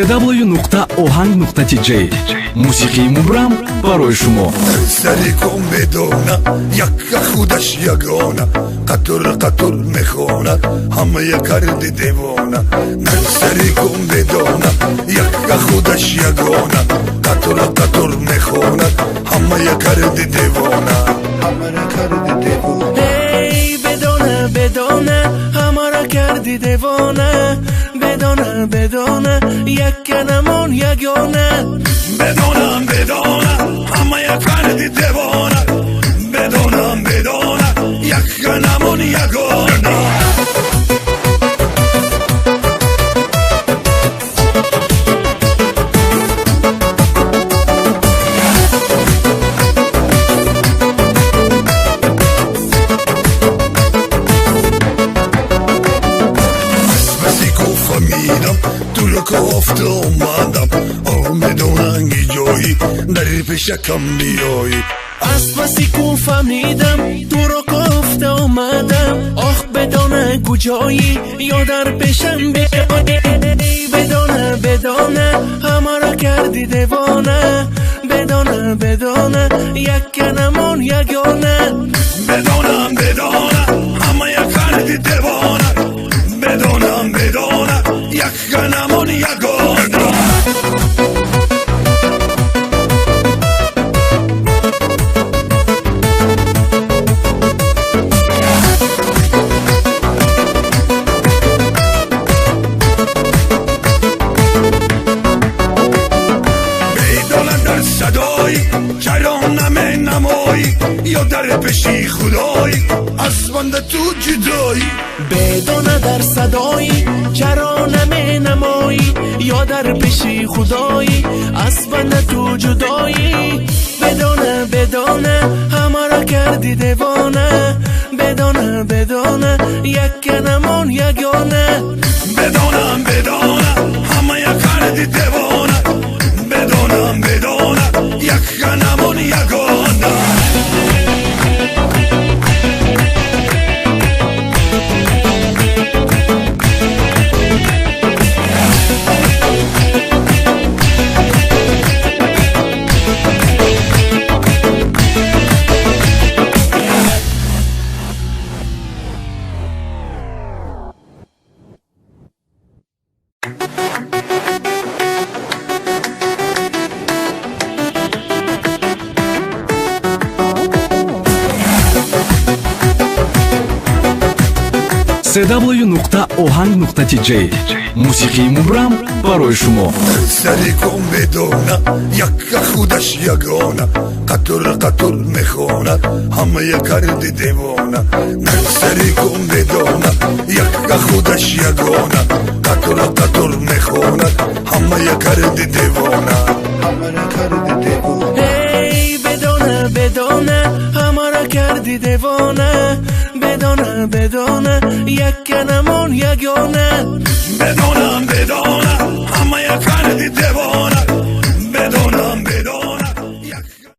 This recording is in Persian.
cw.ohang.tj мусиқии мубрам барои шумо. سری کن بدونه یک خودش یگانه قطر قطر میخواند همه کردی دیوانه سری کن بدونه یک خودش یگانه قطر قطر میخواند همه کردی دیوانه ای بدونه بدونه همه را کردی دیوانه بدونه بدونه یک کنمون یگانه بدونم بدونه همه کردی دیوانه بدونم بدونه یک کنمون یگانه تو رو گفته اومدم میدوننگی جایی در پیشکم بیایی از بسی کو فهمیدم تو رو گفته اومدم آخ بدانه کجایی یا در پیشم بیایی بدانه بدانه همه را کردی دیوانه بدانه بدانه یک کنمون یگانه بدونم بدونه همه کردی دیوانه بدونم بدونه یک کنمون یگانه چرا نمی نمایی یا در پیشی خدایی از بنده تو جدایی بدانه در صدایی چرا نمی نمایی یا در پیشی خدایی از بنده تو جدایی بدانه بدانه همه را کردی دیوانه بدانه بدانه یک کنمون یگانه بدونم بدونه همه کردی دیوانه بدونم بدونه یک کنمون یگانه cw.ohang.tj мусиқии мубрам барои шумо. سری کن بدونه یک خودش یگانه قطر قطر میخواند همه کردی دیوانه سری کن بدونه یک خودش یگانه قطر قطر میخواند همه کردی دیوانه ای بدانه بدانه همه را کردی دیوانه بدانه بدانه یک کنمون یگانه بدونم بدونه همه کردی دیوانه